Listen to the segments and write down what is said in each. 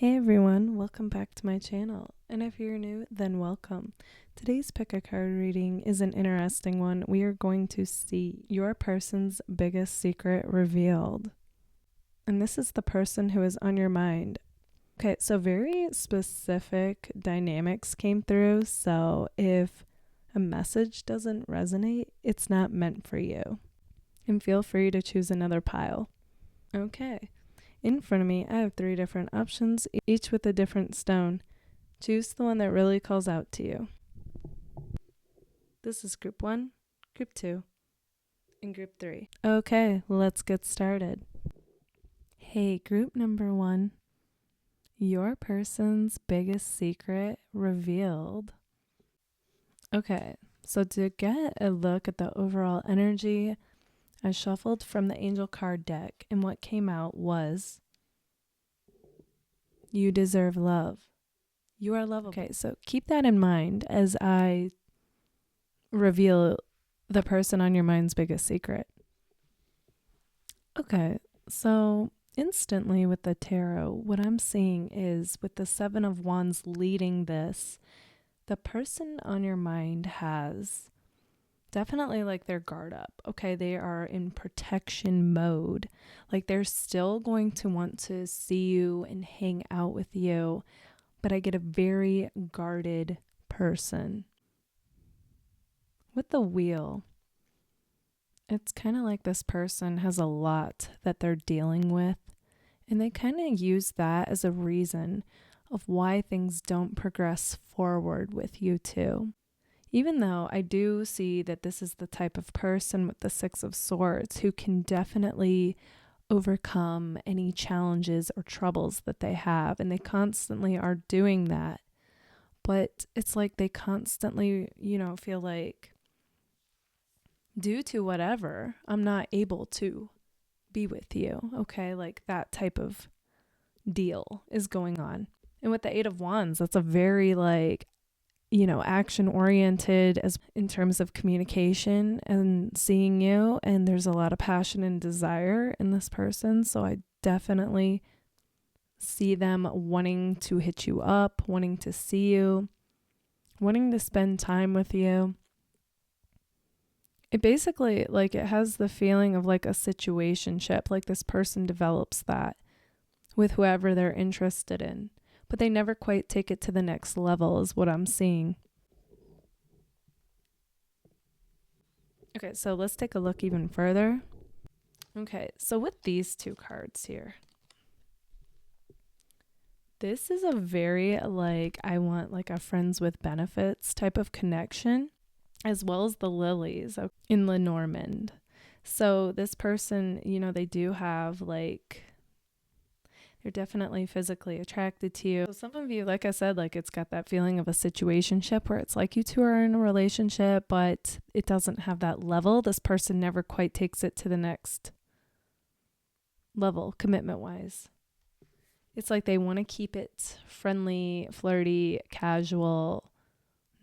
Hey everyone, welcome back to my channel, and if you're new, then welcome. Today's pick a card reading is an interesting one. We are going to see your person's biggest secret revealed. And this is the person who is on your mind. Okay, so very specific dynamics came through, so if a message doesn't resonate, it's not meant for you. And feel free to choose another pile. Okay. In front of me, I have 3 different options, each with a different stone. Choose the one that really calls out to you. This is group 1, group 2, and group 3. Okay, let's get started. Hey, group number 1. Your person's biggest secret revealed. Okay, so to get a look at the overall energy, I shuffled from the angel card deck, and what came out was you deserve love. You are lovable. Okay, so keep that in mind as I reveal the person on your mind's biggest secret. Okay, so instantly with the tarot, what I'm seeing is with the 7 of Wands leading this, the person on your mind has definitely like their guard up. Okay, they are in protection mode. Like they're still going to want to see you and hang out with you, but I get a very guarded person. With the wheel, it's kind of like this person has a lot that they're dealing with, and they kind of use that as a reason of why things don't progress forward with you too. Even though I do see that this is the type of person with the 6 of Swords who can definitely overcome any challenges or troubles that they have, and they constantly are doing that. But it's like they constantly, feel like due to whatever, I'm not able to be with you. Okay, like that type of deal is going on. And with the 8 of Wands, that's a very action oriented as in terms of communication and seeing you, and there's a lot of passion and desire in this person. So I definitely see them wanting to hit you up, wanting to see you, wanting to spend time with you. It basically it has the feeling of like a situationship, like this person develops that with whoever they're interested in, but they never quite take it to the next level is what I'm seeing. Okay, so let's take a look even further. Okay, so with these 2 cards here, this is a very I want like a friends with benefits type of connection, as well as the lilies in Lenormand. So this person, they do have they're definitely physically attracted to you. So some of you, like I said, it's got that feeling of a situationship where it's like you two are in a relationship, but it doesn't have that level. This person never quite takes it to the next level commitment-wise. It's like they want to keep it friendly, flirty, casual,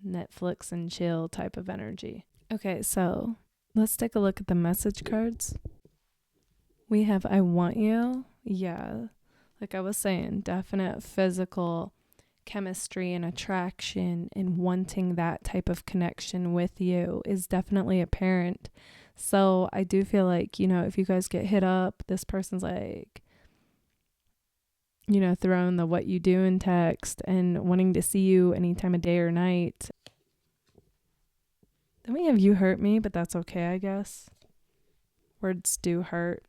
Netflix and chill type of energy. Okay, so let's take a look at the message cards. We have I want you. Yeah, like I was saying, definite physical chemistry and attraction and wanting that type of connection with you is definitely apparent. So I do feel like, if you guys get hit up, this person's throwing the what you do in text and wanting to see you any time of day or night. Then we have you hurt me, but that's okay, I guess. Words do hurt.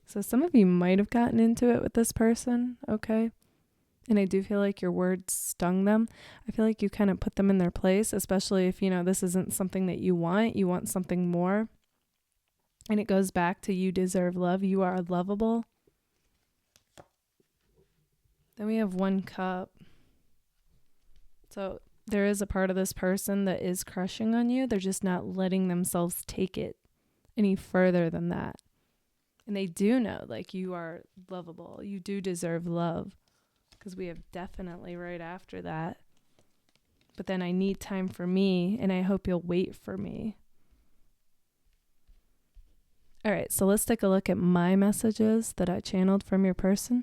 So some of you might have gotten into it with this person, okay? And I do feel like your words stung them. I feel like you kind of put them in their place, especially if, this isn't something that you want something more. And it goes back to you deserve love. You are lovable. Then we have 1 cup. So there is a part of this person that is crushing on you. They're just not letting themselves take it any further than that. And they do know, you are lovable. You do deserve love. Because we have definitely right after that. But then I need time for me, and I hope you'll wait for me. All right, so let's take a look at my messages that I channeled from your person.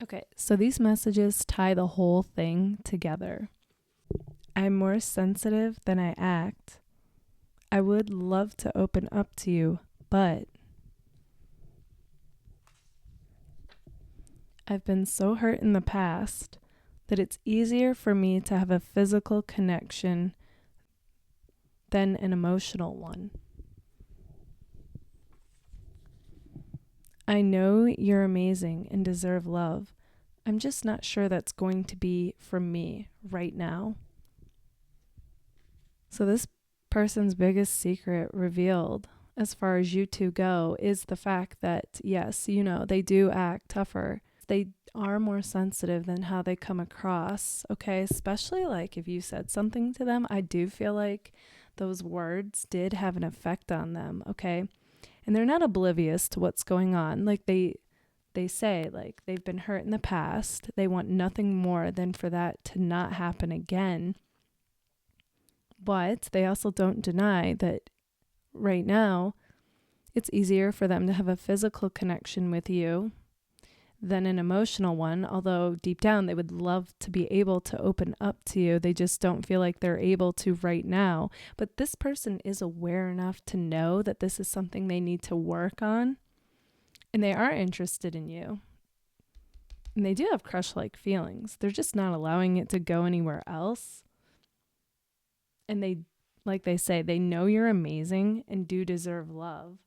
Okay, so these messages tie the whole thing together. I'm more sensitive than I act. I would love to open up to you, but I've been so hurt in the past that it's easier for me to have a physical connection than an emotional one. I know you're amazing and deserve love. I'm just not sure that's going to be from me right now. So this person's biggest secret revealed as far as you two go is the fact that, yes, they do act tougher. They are more sensitive than how they come across, okay? Especially like if you said something to them, I do feel like those words did have an effect on them, okay? And they're not oblivious to what's going on. Like they say, like, they've been hurt in the past. They want nothing more than for that to not happen again. But they also don't deny that right now it's easier for them to have a physical connection with you than an emotional one, although deep down they would love to be able to open up to you. They just don't feel like they're able to right now. But this person is aware enough to know that this is something they need to work on, and they are interested in you. And they do have crush-like feelings. They're just not allowing it to go anywhere else. And they, like they say, they know you're amazing and do deserve love.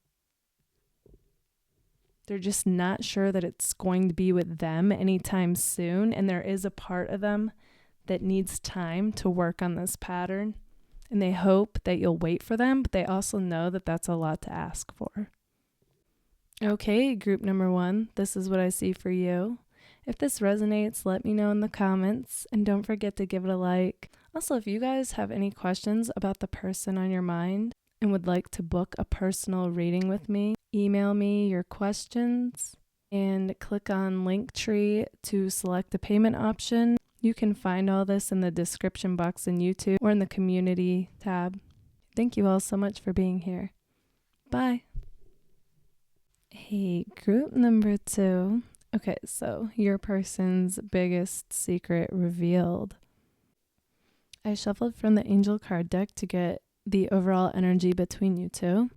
They're just not sure that it's going to be with them anytime soon. And there is a part of them that needs time to work on this pattern. And they hope that you'll wait for them, but they also know that that's a lot to ask for. Okay, group number 1, this is what I see for you. If this resonates, let me know in the comments. And don't forget to give it a like. Also, if you guys have any questions about the person on your mind and would like to book a personal reading with me, email me your questions and click on Linktree to select a payment option. You can find all this in the description box in YouTube or in the community tab. Thank you all so much for being here. Bye. Hey, group number 2. Okay, so your person's biggest secret revealed. I shuffled from the angel card deck to get the overall energy between you two.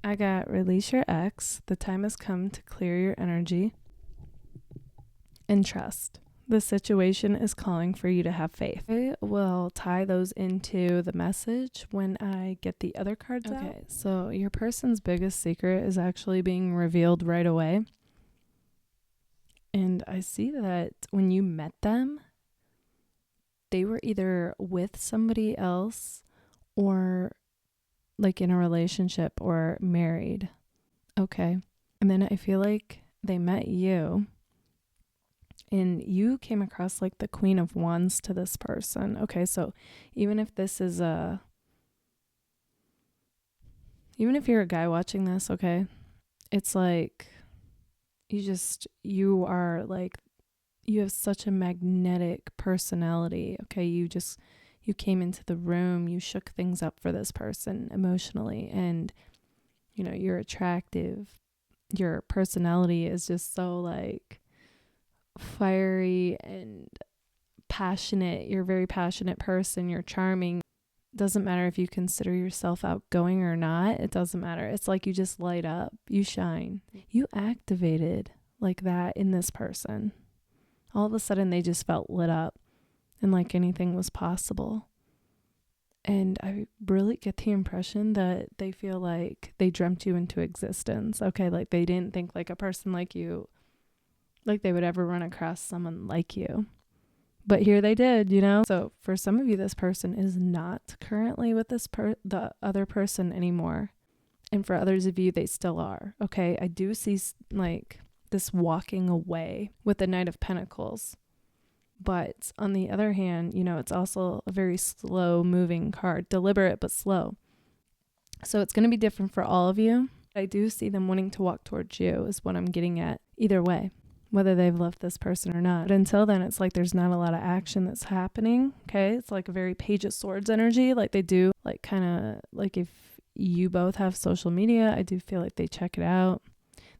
I got release your ex. The time has come to clear your energy. And trust. The situation is calling for you to have faith. I will tie those into the message when I get the other cards out. Okay, so your person's biggest secret is actually being revealed right away. And I see that when you met them, they were either with somebody else or like in a relationship or married. Okay. And then I feel like they met you and you came across like the Queen of Wands to this person. Okay. So even if you're a guy watching this, okay, it's like you have such a magnetic personality. Okay. You came into the room, you shook things up for this person emotionally, and you're attractive. Your personality is just so like fiery and passionate. You're a very passionate person. You're charming. Doesn't matter if you consider yourself outgoing or not. It doesn't matter. It's like you just light up. You shine. You activated like that in this person. All of a sudden they just felt lit up and like anything was possible. And I really get the impression that they feel like they dreamt you into existence. Okay, like they didn't think like a person like you, like they would ever run across someone like you. But here they did, So for some of you, this person is not currently with the other person anymore. And for others of you, they still are. Okay, I do see like this walking away with the Knight of Pentacles. But on the other hand, it's also a very slow moving card, deliberate but slow. So it's going to be different for all of you. I do see them wanting to walk towards you is what I'm getting at either way, whether they've left this person or not. But until then, it's like there's not a lot of action that's happening. Okay. It's like a very Page of Swords energy. Like they do like kind of like if you both have social media, I do feel like they check it out.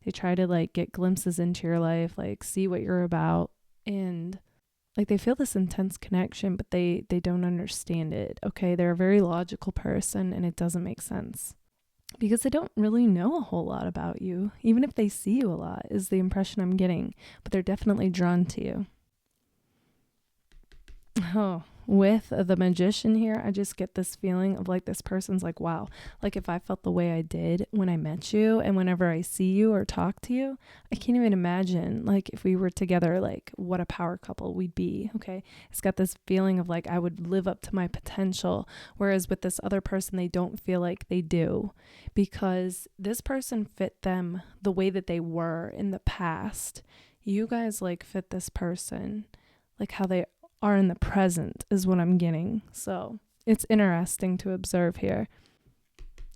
They try to like get glimpses into your life, like see what you're about. And like they feel this intense connection, but they don't understand it. Okay, they're a very logical person and it doesn't make sense because they don't really know a whole lot about you. Even if they see you a lot is the impression I'm getting, but they're definitely drawn to you. Oh, with the Magician here, I just get this feeling of like this person's like, wow, like if I felt the way I did when I met you and whenever I see you or talk to you, I can't even imagine like if we were together, like what a power couple we'd be. Okay. It's got this feeling of like I would live up to my potential. Whereas with this other person, they don't feel like they do because this person fit them the way that they were in the past. You guys like fit this person like how they are in the present is what I'm getting. So it's interesting to observe here.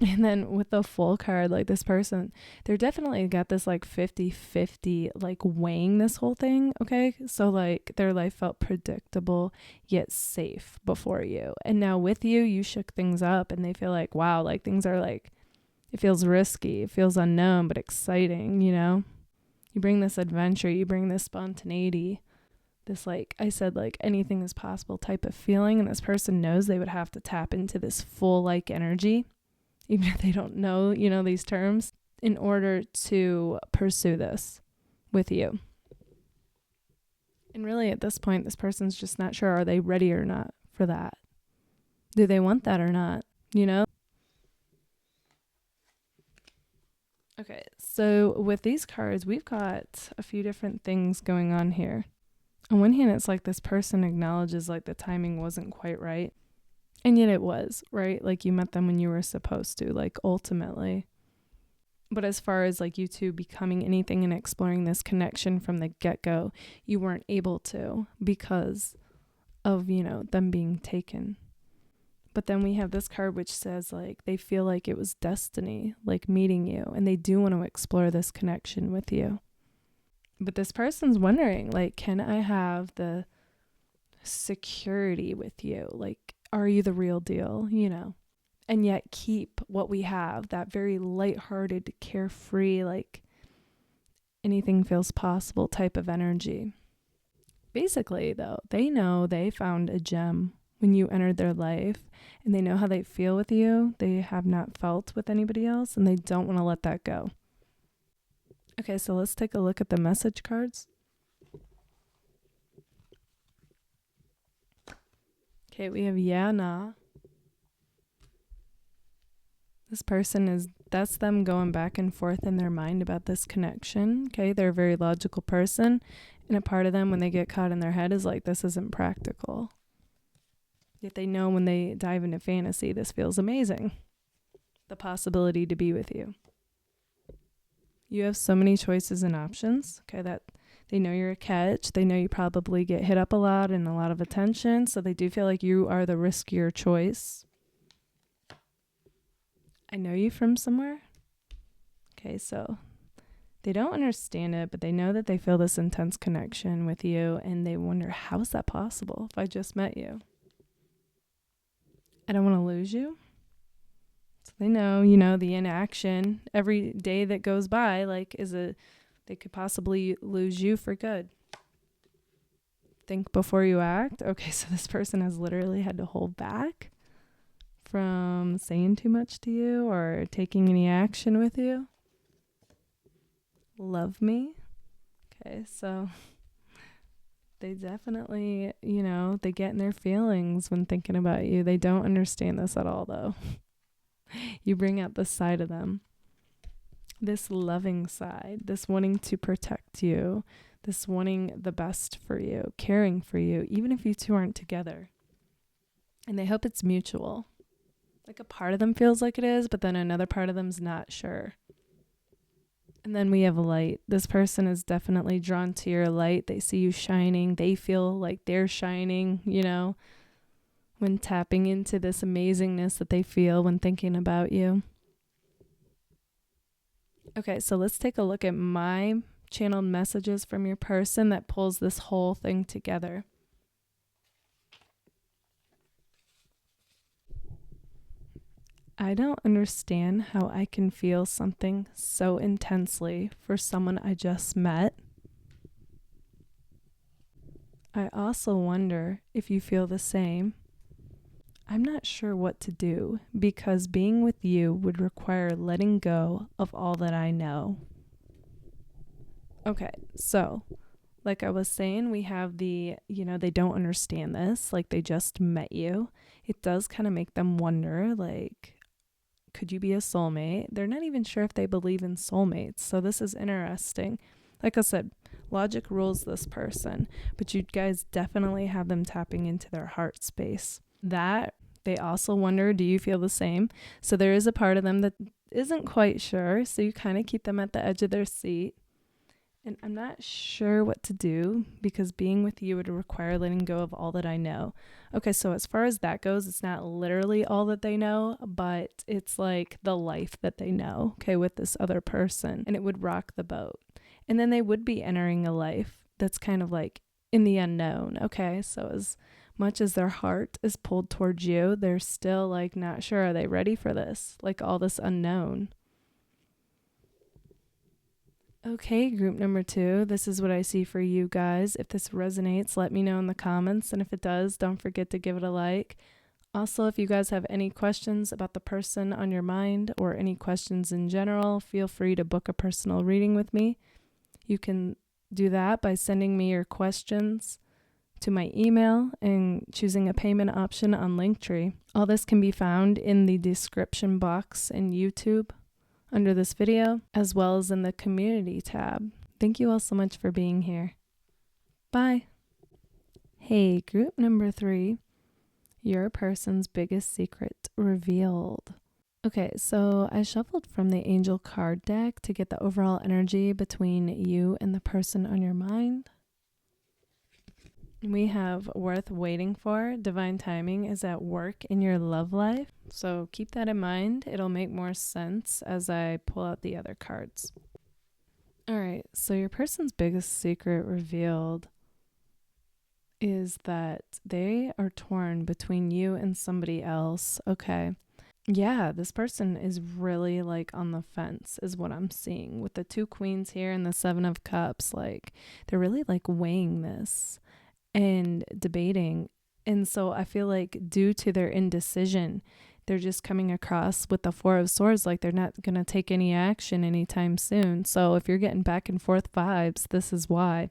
And then with the Full card, like this person, they're definitely got this like 50-50, like weighing this whole thing. Okay. So like their life felt predictable yet safe before you. And now with you, you shook things up and they feel like, wow, like things are like, it feels risky. It feels unknown, but exciting, you know? You bring this adventure, you bring this spontaneity. This, like I said, like anything is possible type of feeling. And this person knows they would have to tap into this full like energy, even if they don't know, you know, these terms in order to pursue this with you. And really at this point, this person's just not sure, are they ready or not for that? Do they want that or not? You know? Okay, so with these cards, we've got a few different things going on here. On one hand, it's like this person acknowledges like the timing wasn't quite right. And yet it was, right? Like you met them when you were supposed to, like ultimately. But as far as like you two becoming anything and exploring this connection from the get-go, you weren't able to because of, you know, them being taken. But then we have this card which says like they feel like it was destiny, like meeting you, and they do want to explore this connection with you. But this person's wondering, like, can I have the security with you? Like, are you the real deal, you know? And yet keep what we have, that very lighthearted, carefree, like anything feels possible type of energy. Basically, though, they know they found a gem when you entered their life and they know how they feel with you. They have not felt with anybody else and they don't want to let that go. Okay, so let's take a look at the message cards. Okay, we have yeah, nah. This person that's them going back and forth in their mind about this connection. Okay, they're a very logical person. And a part of them, when they get caught in their head, is like, this isn't practical. Yet they know when they dive into fantasy, this feels amazing. The possibility to be with you. You have so many choices and options, okay, that they know you're a catch. They know you probably get hit up a lot and a lot of attention, so they do feel like you are the riskier choice. I know you from somewhere. Okay, so they don't understand it, but they know that they feel this intense connection with you, and they wonder, how is that possible if I just met you? I don't want to lose you. So they know, you know, the inaction every day that goes by, like, they could possibly lose you for good. Think before you act. Okay, so this person has literally had to hold back from saying too much to you or taking any action with you. Love me. Okay, so they definitely, you know, they get in their feelings when thinking about you. They don't understand this at all, though. You bring out this side of them. This loving side, this wanting to protect you, this wanting the best for you, caring for you, even if you two aren't together. And they hope it's mutual. Like a part of them feels like it is, but then another part of them's not sure. And then we have light. This person is definitely drawn to your light. They see you shining. They feel like they're shining, you know, when tapping into this amazingness that they feel when thinking about you. Okay, so let's take a look at my channeled messages from your person that pulls this whole thing together. I don't understand how I can feel something so intensely for someone I just met. I also wonder if you feel the same. I'm not sure what to do because being with you would require letting go of all that I know. Okay, so like I was saying, we have they don't understand this, like they just met you. It does kind of make them wonder, like, could you be a soulmate? They're not even sure if they believe in soulmates. So this is interesting. Like I said, logic rules this person, but you guys definitely have them tapping into their heart space. That they also wonder, do you feel the same? So there is a part of them that isn't quite sure. So you kind of keep them at the edge of their seat. And I'm not sure what to do because being with you would require letting go of all that I know. Okay, so as far as that goes, it's not literally all that they know, but it's like the life that they know, okay, with this other person. And it would rock the boat. And then they would be entering a life that's kind of like in the unknown, okay? So as much as their heart is pulled towards you, they're still like not sure. Are they ready for this? Like all this unknown. Okay, group number 2, this is what I see for you guys. If this resonates, let me know in the comments. And if it does, don't forget to give it a like. Also, if you guys have any questions about the person on your mind or any questions in general, feel free to book a personal reading with me. You can do that by sending me your questions to my email and choosing a payment option on Linktree. All this can be found in the description box in YouTube under this video, as well as in the community tab. Thank you all so much for being here. Bye. Hey, group number 3, your person's biggest secret revealed. Okay, so I shuffled from the angel card deck to get the overall energy between you and the person on your mind. We have worth waiting for. Divine timing is at work in your love life. So keep that in mind. It'll make more sense as I pull out the other cards. All right. So your person's biggest secret revealed is that they are torn between you and somebody else. Okay. Yeah, this person is really like on the fence is what I'm seeing with the 2 queens here and the 7 of cups. Like they're really like weighing this and debating. And so I feel like due to their indecision, they're just coming across with the 4 of swords like they're not going to take any action anytime soon. So if you're getting back and forth vibes, this is why.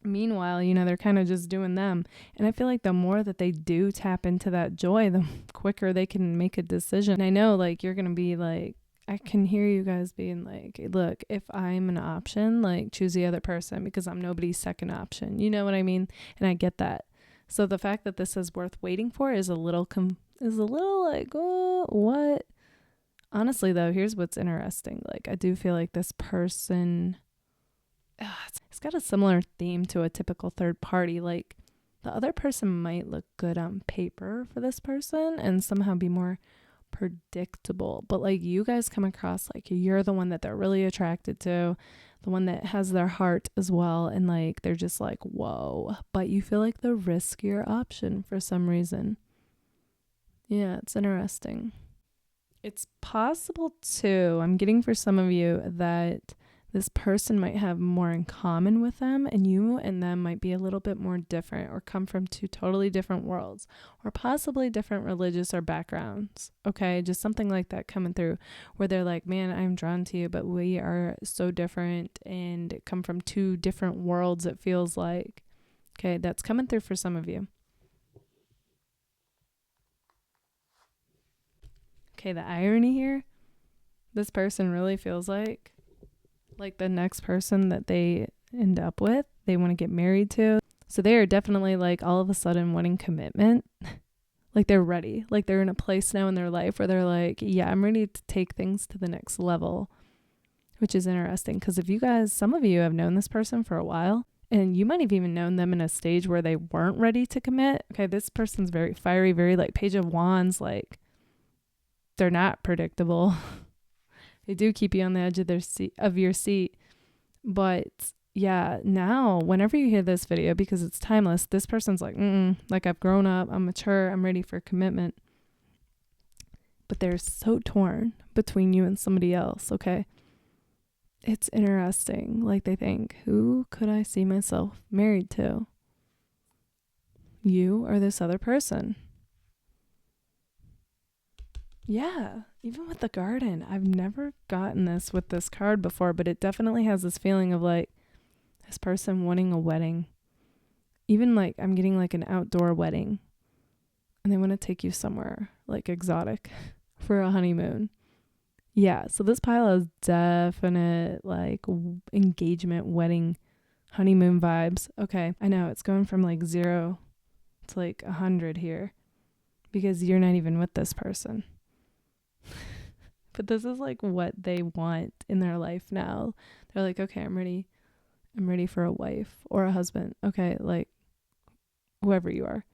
Meanwhile, they're kind of just doing them. And I feel like the more that they do tap into that joy, the quicker they can make a decision. And I know like you're going to be like, I can hear you guys being like, look, if I'm an option, like choose the other person because I'm nobody's second option. You know what I mean? And I get that. So the fact that this is worth waiting for is a little like, oh, what? Honestly, though, here's what's interesting. Like, I do feel like this person, it's got a similar theme to a typical third party. Like the other person might look good on paper for this person and somehow be more predictable, but like you guys come across like you're the one that they're really attracted to, the one that has their heart as well, and like they're just like whoa, but you feel like the riskier option for some reason. Yeah, it's interesting. It's possible too, I'm getting for some of you that this person might have more in common with them, and you and them might be a little bit more different or come from 2 totally different worlds or possibly different religious or backgrounds. Okay, just something like that coming through where they're like, man, I'm drawn to you, but we are so different and come from 2 different worlds, it feels like. Okay, that's coming through for some of you. Okay, the irony here, this person really feels like the next person that they end up with, they want to get married to. So they are definitely like all of a sudden wanting commitment. Like they're ready. Like they're in a place now in their life where they're like, yeah, I'm ready to take things to the next level, which is interesting. Because if you guys, some of you have known this person for a while and you might have even known them in a stage where they weren't ready to commit. Okay, this person's very fiery, very like Page of Wands. Like they're not predictable. They do keep you on the edge of your seat. But yeah, now whenever you hear this video, because it's timeless, this person's like, like I've grown up, I'm mature, I'm ready for commitment. But they're so torn between you and somebody else, okay? It's interesting. Like they think, who could I see myself married to? you or this other person. Yeah, even with the garden. I've never gotten this with this card before, but it definitely has this feeling of like this person wanting a wedding. Even like I'm getting like an outdoor wedding and they want to take you somewhere like exotic for a honeymoon. Yeah, so this pile has definite like engagement, wedding, honeymoon vibes. Okay, I know it's going from like 0 to like 100 here because you're not even with this person. But this is like what they want in their life now. They're like, okay, I'm ready. I'm ready for a wife or a husband. Okay, like whoever you are.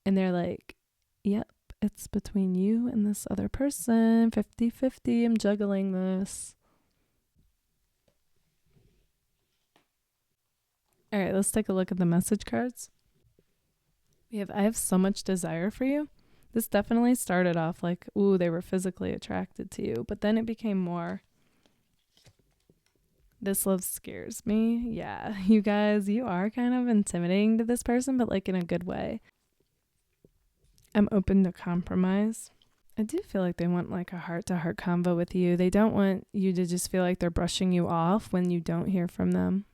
And they're like, yep, it's between you and this other person. 50-50. I'm juggling this. All right, let's take a look at the message cards. I have so much desire for you. This definitely started off like, ooh, they were physically attracted to you. But then it became more, this love scares me. Yeah, you guys, you are kind of intimidating to this person, but like in a good way. I'm open to compromise. I do feel like they want like a heart-to-heart convo with you. They don't want you to just feel like they're brushing you off when you don't hear from them.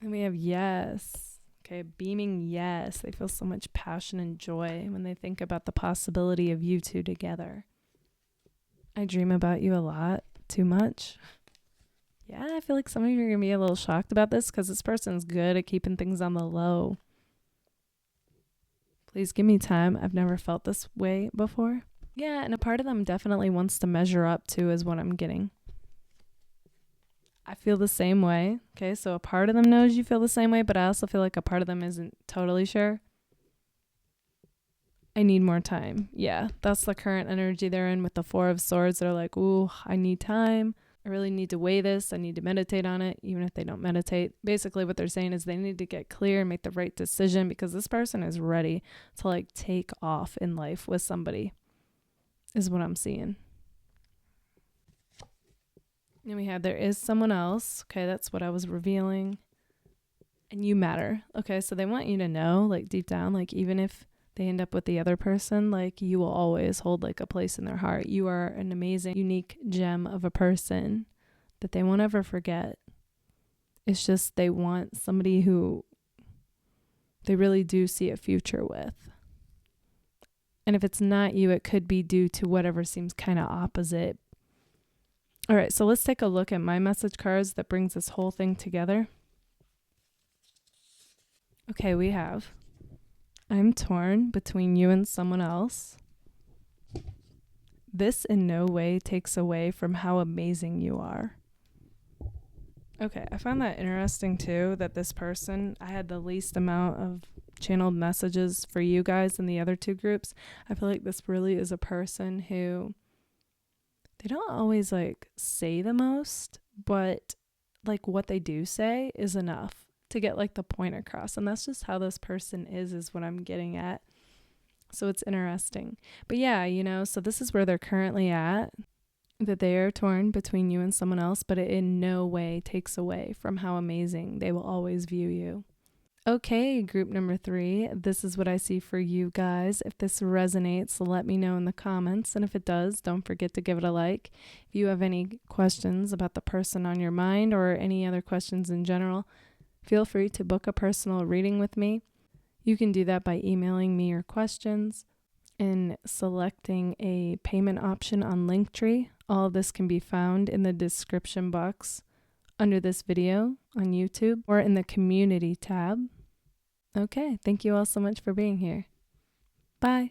And we have yes. Okay, beaming yes. They feel so much passion and joy when they think about the possibility of you two together. I dream about you a lot, too much. Yeah, I feel like some of you are going to be a little shocked about this because this person's good at keeping things on the low. Please give me time. I've never felt this way before. Yeah, and a part of them definitely wants to measure up to is what I'm getting. I feel the same way. Okay, so a part of them knows you feel the same way, but I also feel like a part of them isn't totally sure. I need more time. Yeah, that's the current energy they're in with the Four of Swords. They're like, ooh, I need time. I really need to weigh this. I need to meditate on it, even if they don't meditate. Basically, what they're saying is they need to get clear and make the right decision because this person is ready to like take off in life with somebody, is what I'm seeing. And we have there is someone else. Okay, that's what I was revealing. And you matter. Okay, so they want you to know, like deep down, like even if they end up with the other person, like you will always hold like a place in their heart. You are an amazing, unique gem of a person that they won't ever forget. It's just they want somebody who they really do see a future with. And if it's not you, it could be due to whatever seems kind of opposite. All right, so let's take a look at my message cards that brings this whole thing together. Okay, we have, I'm torn between you and someone else. This in no way takes away from how amazing you are. Okay, I found that interesting too, that this person, I had the least amount of channeled messages for you guys in the other two groups. I feel like this really is a person who, they don't always like say the most, but like what they do say is enough to get like the point across. And that's just how this person is what I'm getting at. So it's interesting. But yeah, you know, so this is where they're currently at, that they are torn between you and someone else, but it in no way takes away from how amazing they will always view you. Okay, group number 3, this is what I see for you guys. If this resonates, let me know in the comments. And if it does, don't forget to give it a like. If you have any questions about the person on your mind or any other questions in general, feel free to book a personal reading with me. You can do that by emailing me your questions and selecting a payment option on Linktree. All of this can be found in the description box under this video on YouTube or in the community tab. Okay, thank you all so much for being here. Bye.